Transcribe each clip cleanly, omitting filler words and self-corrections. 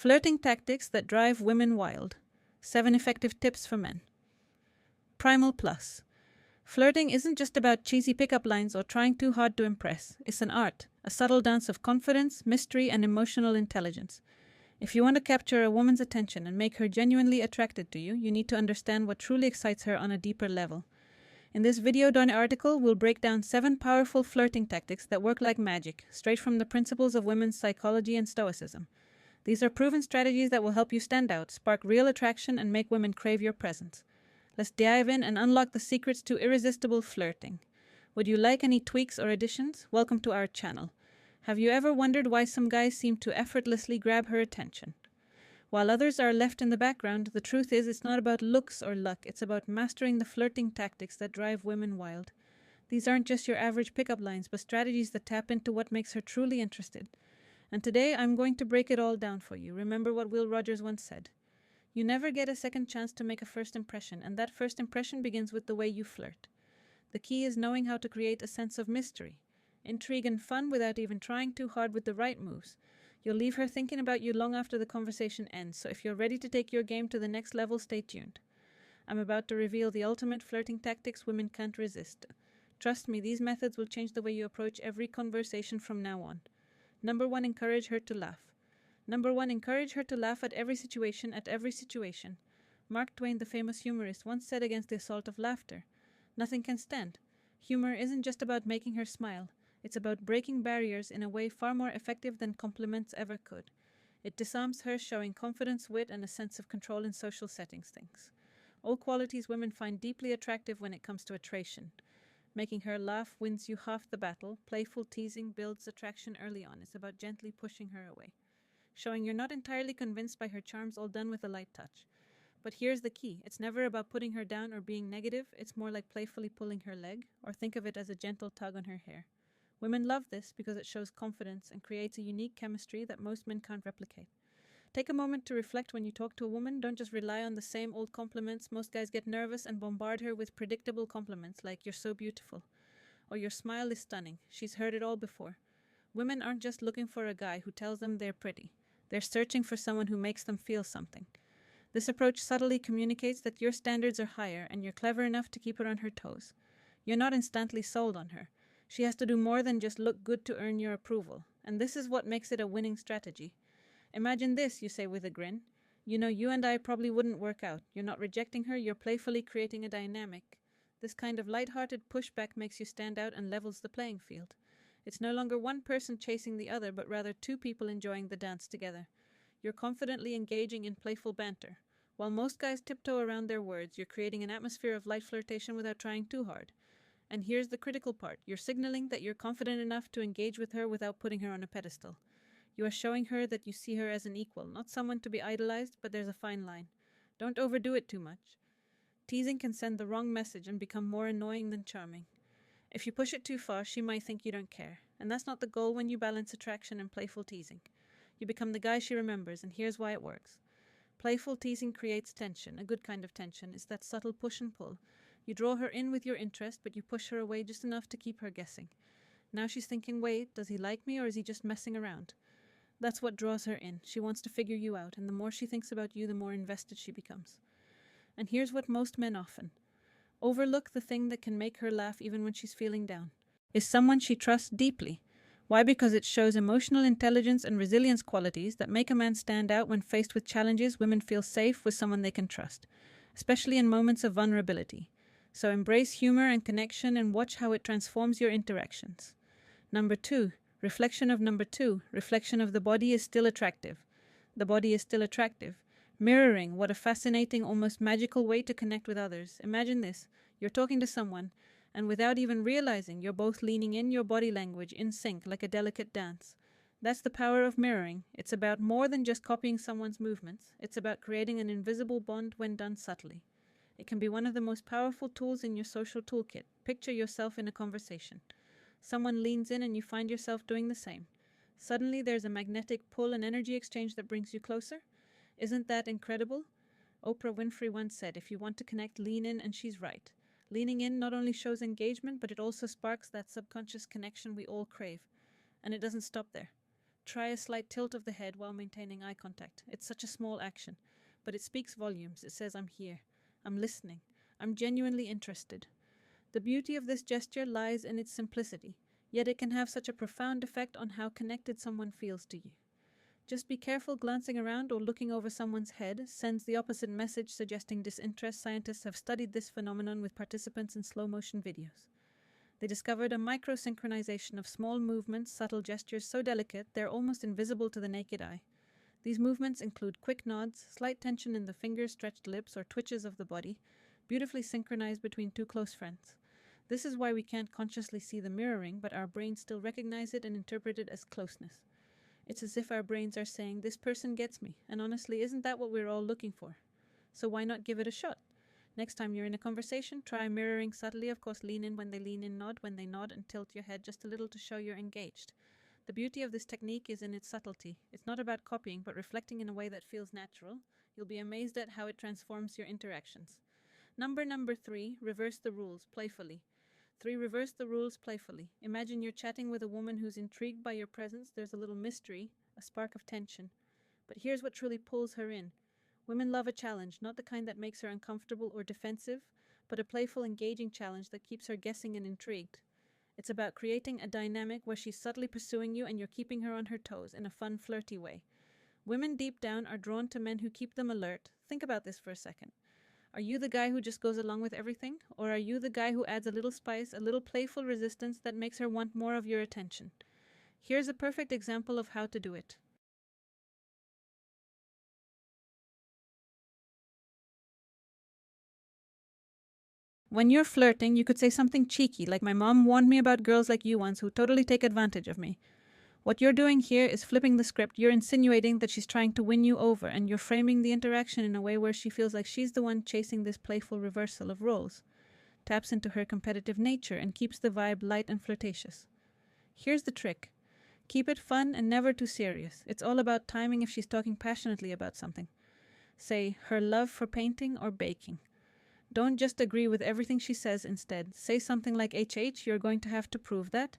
Flirting tactics that drive women wild. 7 effective tips for men. Primal Plus. Flirting isn't just about cheesy pickup lines or trying too hard to impress. It's an art, a subtle dance of confidence, mystery, and emotional intelligence. If you want to capture a woman's attention and make her genuinely attracted to you, you need to understand what truly excites her on a deeper level. In this video-article, we'll break down 7 powerful flirting tactics that work like magic, straight from the principles of women's psychology and Stoicism. These are proven strategies that will help you stand out, spark real attraction, and make women crave your presence. Let's dive in and unlock the secrets to irresistible flirting. Would you like any tweaks or additions? Welcome to our channel. Have you ever wondered why some guys seem to effortlessly grab her attention? While others are left in the background, the truth is it's not about looks or luck, it's about mastering the flirting tactics that drive women wild. These aren't just your average pickup lines, but strategies that tap into what makes her truly interested. And today I'm going to break it all down for you. Remember what Will Rogers once said. You never get a second chance to make a first impression, and that first impression begins with the way you flirt. The key is knowing how to create a sense of mystery, intrigue and fun without even trying too hard with the right moves. You'll leave her thinking about you long after the conversation ends, so if you're ready to take your game to the next level, stay tuned. I'm about to reveal the ultimate flirting tactics women can't resist. Trust me, these methods will change the way you approach every conversation from now on. Number 1, encourage her to laugh. Number 1, encourage her to laugh at every situation. Mark Twain, the famous humorist, once said against the assault of laughter, "Nothing can stand." Humor isn't just about making her smile. It's about breaking barriers in a way far more effective than compliments ever could. It disarms her, showing confidence, wit, and a sense of control in social settings. All qualities women find deeply attractive when it comes to attraction. Making her laugh wins you half the battle. Playful teasing builds attraction early on. It's about gently pushing her away, showing you're not entirely convinced by her charms, all done with a light touch. But here's the key. It's never about putting her down or being negative. It's more like playfully pulling her leg, or think of it as a gentle tug on her hair. Women love this because it shows confidence and creates a unique chemistry that most men can't replicate. Take a moment to reflect when you talk to a woman. Don't just rely on the same old compliments. Most guys get nervous and bombard her with predictable compliments like "you're so beautiful" or "your smile is stunning." She's heard it all before. Women aren't just looking for a guy who tells them they're pretty. They're searching for someone who makes them feel something. This approach subtly communicates that your standards are higher and you're clever enough to keep her on her toes. You're not instantly sold on her. She has to do more than just look good to earn your approval, and this is what makes it a winning strategy. Imagine this, you say with a grin. You know, you and I probably wouldn't work out. You're not rejecting her, you're playfully creating a dynamic. This kind of lighthearted pushback makes you stand out and levels the playing field. It's no longer one person chasing the other, but rather 2 people enjoying the dance together. You're confidently engaging in playful banter. While most guys tiptoe around their words, you're creating an atmosphere of light flirtation without trying too hard. And here's the critical part. You're signaling that you're confident enough to engage with her without putting her on a pedestal. You are showing her that you see her as an equal, not someone to be idolized, but there's a fine line. Don't overdo it too much. Teasing can send the wrong message and become more annoying than charming. If you push it too far, she might think you don't care. And that's not the goal when you balance attraction and playful teasing. You become the guy she remembers, and here's why it works. Playful teasing creates tension. A good kind of tension is that subtle push and pull. You draw her in with your interest, but you push her away just enough to keep her guessing. Now she's thinking, wait, does he like me or is he just messing around? That's what draws her in. She wants to figure you out, and the more she thinks about you, the more invested she becomes. And here's what most men often overlook: the thing that can make her laugh even when she's feeling down is someone she trusts deeply. Why? Because it shows emotional intelligence and resilience qualities that make a man stand out. When faced with challenges, women feel safe with someone they can trust, especially in moments of vulnerability. So embrace humor and connection and watch how it transforms your interactions. Number 2, reflection of the body is still attractive. The body is still attractive. Mirroring, what a fascinating, almost magical way to connect with others. Imagine this, you're talking to someone, and without even realizing, you're both leaning in, your body language in sync like a delicate dance. That's the power of mirroring. It's about more than just copying someone's movements. It's about creating an invisible bond when done subtly. It can be one of the most powerful tools in your social toolkit. Picture yourself in a conversation. Someone leans in and you find yourself doing the same. Suddenly there's a magnetic pull and energy exchange that brings you closer. Isn't that incredible? Oprah Winfrey once said, if you want to connect, lean in, and she's right. Leaning in not only shows engagement, but it also sparks that subconscious connection we all crave. And it doesn't stop there. Try a slight tilt of the head while maintaining eye contact. It's such a small action, but it speaks volumes. It says, I'm here. I'm listening. I'm genuinely interested. The beauty of this gesture lies in its simplicity, yet it can have such a profound effect on how connected someone feels to you. Just be careful glancing around or looking over someone's head sends the opposite message, suggesting disinterest. Scientists have studied this phenomenon with participants in slow-motion videos. They discovered a microsynchronization of small movements, subtle gestures so delicate they're almost invisible to the naked eye. These movements include quick nods, slight tension in the fingers, stretched lips, or twitches of the body, beautifully synchronized between two close friends. This is why we can't consciously see the mirroring, but our brains still recognize it and interpret it as closeness. It's as if our brains are saying, this person gets me, and honestly, isn't that what we're all looking for? So why not give it a shot? Next time you're in a conversation, try mirroring subtly. Of course, lean in when they lean in, nod when they nod, and tilt your head just a little to show you're engaged. The beauty of this technique is in its subtlety. It's not about copying, but reflecting in a way that feels natural. You'll be amazed at how it transforms your interactions. Number 3, reverse the rules playfully. 3. Reverse the rules playfully. Imagine you're chatting with a woman who's intrigued by your presence. There's a little mystery, a spark of tension. But here's what truly pulls her in. Women love a challenge, not the kind that makes her uncomfortable or defensive, but a playful, engaging challenge that keeps her guessing and intrigued. It's about creating a dynamic where she's subtly pursuing you and you're keeping her on her toes in a fun, flirty way. Women deep down are drawn to men who keep them alert. Think about this for a second. Are you the guy who just goes along with everything? Or are you the guy who adds a little spice, a little playful resistance that makes her want more of your attention? Here's a perfect example of how to do it. When you're flirting, you could say something cheeky, like my mom warned me about girls like you once who totally take advantage of me. What you're doing here is flipping the script. You're insinuating that she's trying to win you over, and you're framing the interaction in a way where she feels like she's the one chasing this playful reversal of roles. Taps into her competitive nature and keeps the vibe light and flirtatious. Here's the trick. Keep it fun and never too serious. It's all about timing if she's talking passionately about something. Say, her love for painting or baking. Don't just agree with everything she says instead. Say something like, HH, you're going to have to prove that.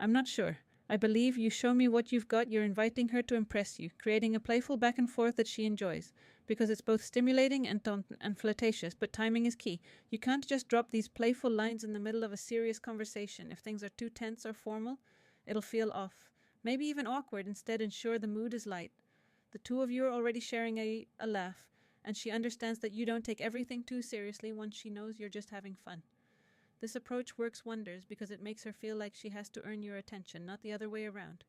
I'm not sure. I believe you show me what you've got. You're inviting her to impress you, creating a playful back and forth that she enjoys, because it's both stimulating and flirtatious, but timing is key. You can't just drop these playful lines in the middle of a serious conversation. If things are too tense or formal, it'll feel off. Maybe even awkward. Instead, ensure the mood is light. The two of you are already sharing a laugh, and she understands that you don't take everything too seriously once she knows you're just having fun. This approach works wonders because it makes her feel like she has to earn your attention, not the other way around.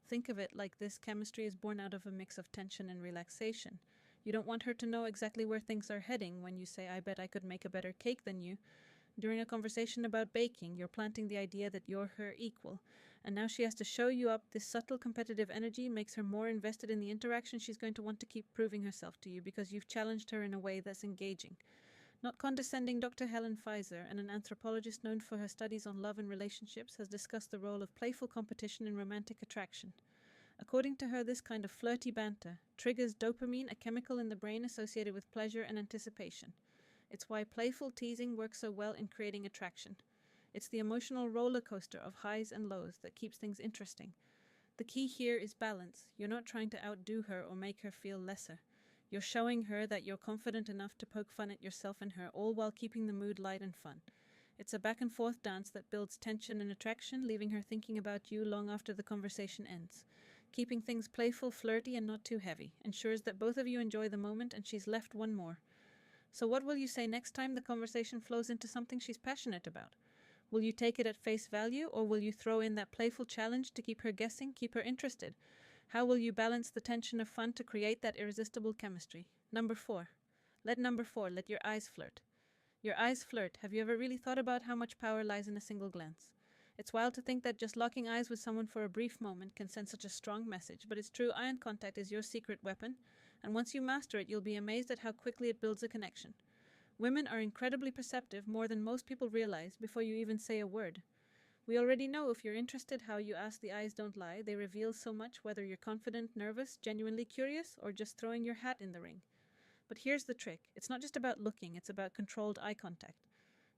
Think of it like this: chemistry is born out of a mix of tension and relaxation. You don't want her to know exactly where things are heading when you say, I bet I could make a better cake than you. During a conversation about baking, you're planting the idea that you're her equal, and now she has to show you up. This subtle competitive energy makes her more invested in the interaction. She's going to want to keep proving herself to you because you've challenged her in a way that's engaging. Not condescending, Dr. Helen Pfizer, and an anthropologist known for her studies on love and relationships, has discussed the role of playful competition in romantic attraction. According to her, this kind of flirty banter triggers dopamine, a chemical in the brain associated with pleasure and anticipation. It's why playful teasing works so well in creating attraction. It's the emotional roller coaster of highs and lows that keeps things interesting. The key here is balance. You're not trying to outdo her or make her feel lesser. You're showing her that you're confident enough to poke fun at yourself and her, all while keeping the mood light and fun. It's a back and forth dance that builds tension and attraction, leaving her thinking about you long after the conversation ends. Keeping things playful, flirty, and not too heavy ensures that both of you enjoy the moment, and she's left one more. So what will you say next time the conversation flows into something she's passionate about? Will you take it at face value, or will you throw in that playful challenge to keep her guessing, keep her interested? How will you balance the tension of fun to create that irresistible chemistry? Number 4, let your eyes flirt. Your eyes flirt. Have you ever really thought about how much power lies in a single glance? It's wild to think that just locking eyes with someone for a brief moment can send such a strong message, but it's true. Eye contact is your secret weapon, and once you master it, you'll be amazed at how quickly it builds a connection. Women are incredibly perceptive, more than most people realize, before you even say a word. We already know if you're interested how you ask. The eyes don't lie. They reveal so much, whether you're confident, nervous, genuinely curious, or just throwing your hat in the ring. But here's the trick. It's not just about looking, it's about controlled eye contact.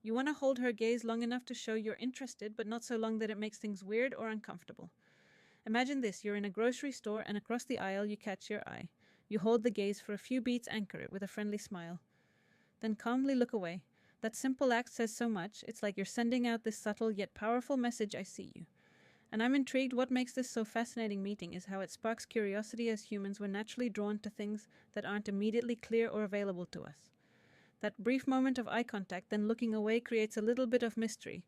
You want to hold her gaze long enough to show you're interested, but not so long that it makes things weird or uncomfortable. Imagine this, you're in a grocery store and across the aisle you catch your eye. You hold the gaze for a few beats, anchor it with a friendly smile. Then calmly look away. That simple act says so much, it's like you're sending out this subtle yet powerful message, I see you. And I'm intrigued. What makes this so fascinating meeting is how it sparks curiosity. As humans, we're naturally drawn to things that aren't immediately clear or available to us. That brief moment of eye contact, then looking away, creates a little bit of mystery.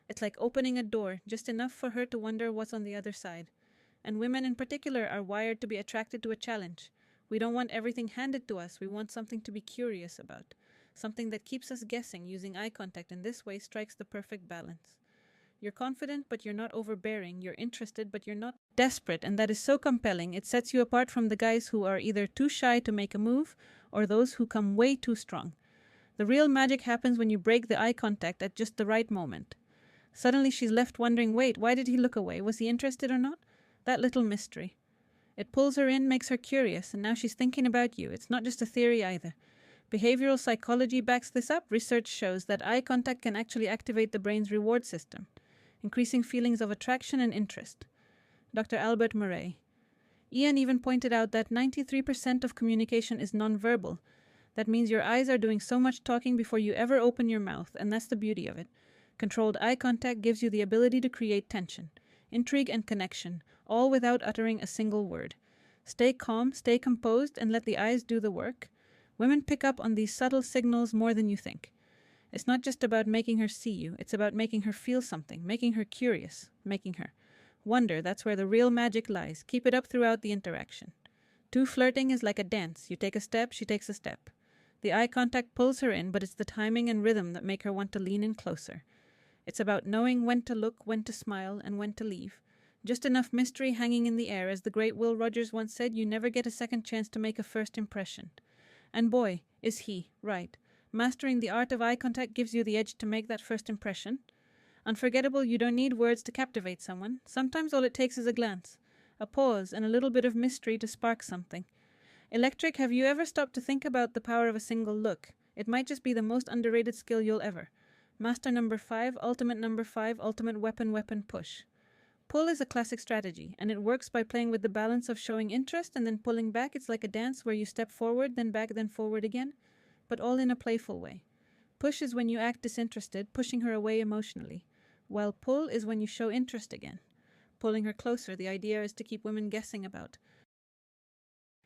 It's like opening a door, just enough for her to wonder what's on the other side. And women in particular are wired to be attracted to a challenge. We don't want everything handed to us, we want something to be curious about. Something that keeps us guessing. Using eye contact in this way strikes the perfect balance. You're confident, but you're not overbearing. You're interested, but you're not desperate. And that is so compelling. It sets you apart from the guys who are either too shy to make a move or those who come way too strong. The real magic happens when you break the eye contact at just the right moment. Suddenly she's left wondering, wait, why did he look away? Was he interested or not? That little mystery. It pulls her in, makes her curious, and now she's thinking about you. It's not just a theory either. Behavioral psychology backs this up. Research shows that eye contact can actually activate the brain's reward system, increasing feelings of attraction and interest. Dr. Albert Murray. Ian even pointed out that 93% of communication is nonverbal. That means your eyes are doing so much talking before you ever open your mouth, and that's the beauty of it. Controlled eye contact gives you the ability to create tension, intrigue, and connection, all without uttering a single word. Stay calm, stay composed, and let the eyes do the work. Women pick up on these subtle signals more than you think. It's not just about making her see you, it's about making her feel something, making her curious, making her wonder. That's where the real magic lies. Keep it up throughout the interaction. Flirting is like a dance. You take a step, she takes a step. The eye contact pulls her in, but it's the timing and rhythm that make her want to lean in closer. It's about knowing when to look, when to smile, and when to leave. Just enough mystery hanging in the air. As the great Will Rogers once said, you never get a second chance to make a first impression. And boy, is he right. Mastering the art of eye contact gives you the edge to make that first impression. Unforgettable, you don't need words to captivate someone. Sometimes all it takes is a glance, a pause, and a little bit of mystery to spark something. Electric, have you ever stopped to think about the power of a single look? It might just be the most underrated skill you'll ever. Master number 5, ultimate weapon, push. Pull is a classic strategy, and it works by playing with the balance of showing interest and then pulling back. It's like a dance where you step forward, then back, then forward again, but all in a playful way. Push is when you act disinterested, pushing her away emotionally, while pull is when you show interest again, pulling her closer. The idea is to keep women guessing about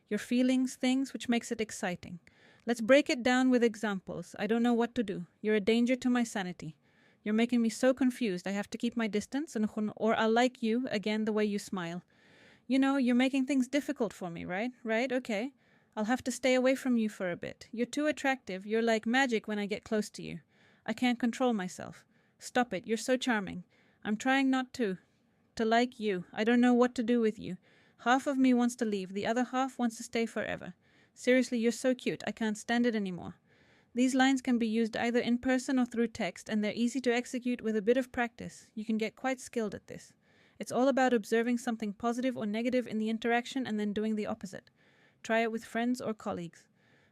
your feelings, things, which makes it exciting. Let's break it down with examples. I don't know what to do. You're a danger to my sanity. You're making me so confused. I have to keep my distance, or I'll like you, again, the way you smile. You know, you're making things difficult for me, right? Right, okay. I'll have to stay away from you for a bit. You're too attractive. You're like magic when I get close to you. I can't control myself. Stop it. You're so charming. I'm trying not to like you. I don't know what to do with you. Half of me wants to leave. The other half wants to stay forever. Seriously, you're so cute. I can't stand it anymore. These lines can be used either in person or through text, and they're easy to execute with a bit of practice. You can get quite skilled at this. It's all about observing something positive or negative in the interaction and then doing the opposite. Try it with friends or colleagues.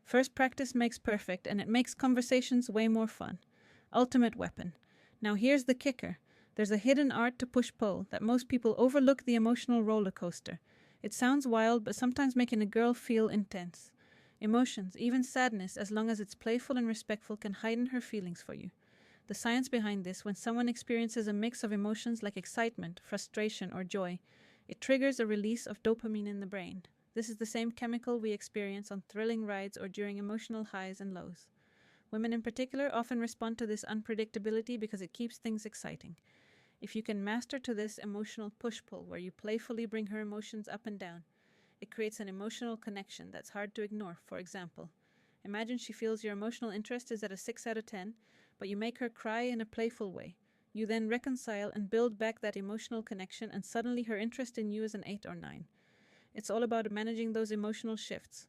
First practice makes perfect, and it makes conversations way more fun. Ultimate weapon. Now here's the kicker. There's a hidden art to push-pull that most people overlook: the emotional roller coaster. It sounds wild, but sometimes making a girl feel intense. Emotions, even sadness, as long as it's playful and respectful, can heighten her feelings for you. The science behind this: when someone experiences a mix of emotions like excitement, frustration, or joy, it triggers a release of dopamine in the brain. This is the same chemical we experience on thrilling rides or during emotional highs and lows. Women in particular often respond to this unpredictability because it keeps things exciting. If you can master to this emotional push-pull, where you playfully bring her emotions up and down, it creates an emotional connection that's hard to ignore. For example, imagine she feels your emotional interest is at a 6 out of 10, but you make her cry in a playful way. You then reconcile and build back that emotional connection, and suddenly her interest in you is an 8 or 9. It's all about managing those emotional shifts.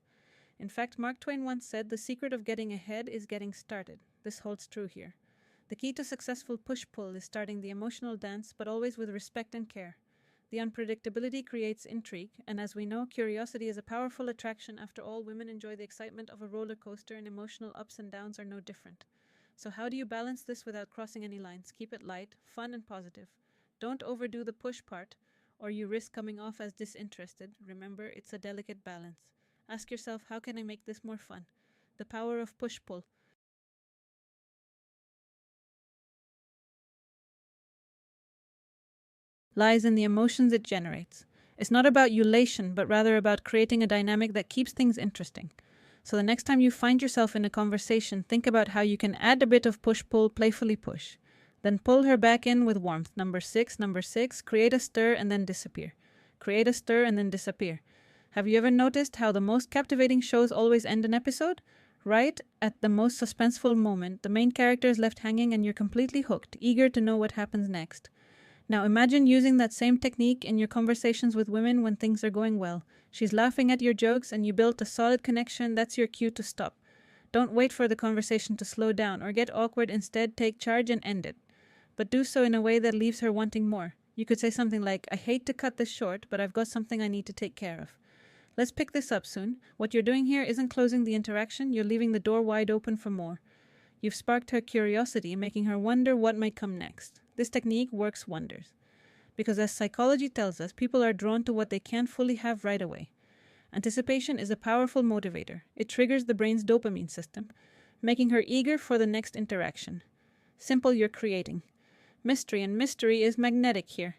In fact, Mark Twain once said, "The secret of getting ahead is getting started." This holds true here. The key to successful push-pull is starting the emotional dance, but always with respect and care. The unpredictability creates intrigue, and as we know, curiosity is a powerful attraction. After all, women enjoy the excitement of a roller coaster, and emotional ups and downs are no different. So how do you balance this without crossing any lines? Keep it light, fun, and positive. Don't overdo the push part, or you risk coming off as disinterested. Remember, it's a delicate balance. Ask yourself, how can I make this more fun? The power of push-pull. Lies in the emotions it generates. It's not about ulation, but rather about creating a dynamic that keeps things interesting. So the next time you find yourself in a conversation, think about how you can add a bit of push-pull, playfully push. Then pull her back in with warmth. Number six, create a stir and then disappear. Create a stir and then disappear. Have you ever noticed how the most captivating shows always end an episode? Right at the most suspenseful moment, the main character is left hanging and you're completely hooked, eager to know what happens next. Now imagine using that same technique in your conversations with women when things are going well. She's laughing at your jokes and you built a solid connection. That's your cue to stop. Don't wait for the conversation to slow down or get awkward. Instead, take charge and end it. But do so in a way that leaves her wanting more. You could say something like, I hate to cut this short, but I've got something I need to take care of. Let's pick this up soon. What you're doing here isn't closing the interaction, you're leaving the door wide open for more. You've sparked her curiosity, making her wonder what might come next. This technique works wonders. Because as psychology tells us, people are drawn to what they can't fully have right away. Anticipation is a powerful motivator. It triggers the brain's dopamine system, making her eager for the next interaction. Simple, you're creating mystery, and mystery is magnetic here.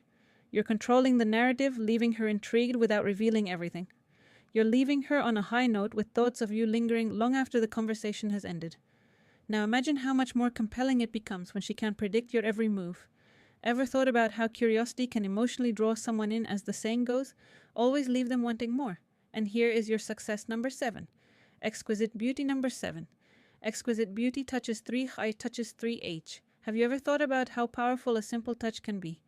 You're controlling the narrative, leaving her intrigued without revealing everything. You're leaving her on a high note with thoughts of you lingering long after the conversation has ended. Now imagine how much more compelling it becomes when she can predict your every move. Ever thought about how curiosity can emotionally draw someone in? As the saying goes, always leave them wanting more. And here is your success number 7. Exquisite beauty number 7. Exquisite beauty touches 3H, touches 3H. Have you ever thought about how powerful a simple touch can be?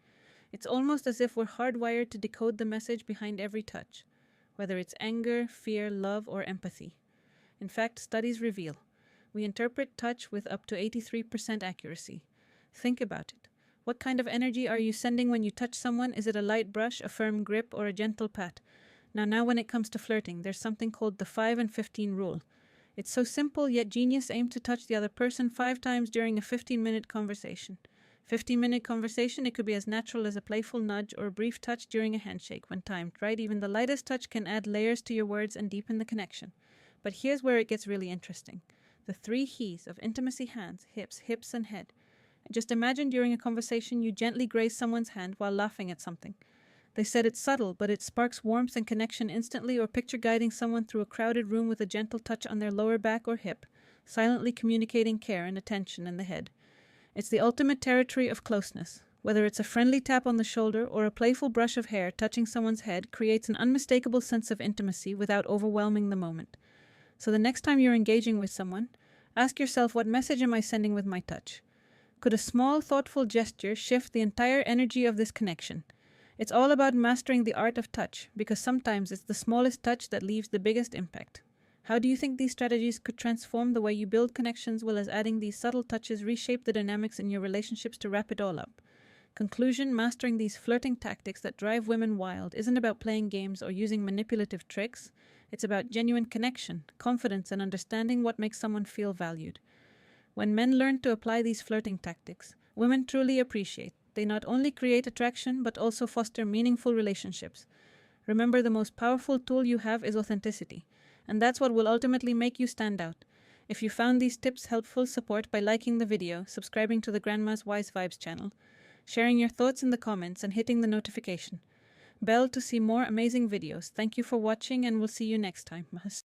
It's almost as if we're hardwired to decode the message behind every touch, whether it's anger, fear, love, or empathy. In fact, studies reveal we interpret touch with up to 83% accuracy. Think about it. What kind of energy are you sending when you touch someone? Is it a light brush, a firm grip, or a gentle pat? Now when it comes to flirting, there's something called the 5 and 15 rule. It's so simple, yet genius. Aim to touch the other person 5 times during a 15-minute conversation. 15-minute conversation, it could be as natural as a playful nudge or a brief touch during a handshake when timed, right? Even the lightest touch can add layers to your words and deepen the connection. But here's where it gets really interesting. The 3 He's of intimacy: hands, hips, and head. Just imagine during a conversation you gently graze someone's hand while laughing at something. They said it's subtle, but it sparks warmth and connection instantly. Or picture guiding someone through a crowded room with a gentle touch on their lower back or hip, silently communicating care and attention in the head. It's the ultimate territory of closeness. Whether it's a friendly tap on the shoulder or a playful brush of hair touching someone's head creates an unmistakable sense of intimacy without overwhelming the moment. So the next time you're engaging with someone, ask yourself, what message am I sending with my touch? Could a small, thoughtful gesture shift the entire energy of this connection? It's all about mastering the art of touch, because sometimes it's the smallest touch that leaves the biggest impact. How do you think these strategies could transform the way you build connections, while as adding these subtle touches reshape the dynamics in your relationships? To wrap it all up. Conclusion: mastering these flirting tactics that drive women wild isn't about playing games or using manipulative tricks. It's about genuine connection, confidence, and understanding what makes someone feel valued. When men learn to apply these flirting tactics, women truly appreciate. They not only create attraction, but also foster meaningful relationships. Remember, the most powerful tool you have is authenticity, and that's what will ultimately make you stand out. If you found these tips helpful, support by liking the video, subscribing to the Grandma's Wise Vibes channel, sharing your thoughts in the comments, and hitting the notification bell to see more amazing videos. Thank you for watching, and we'll see you next time.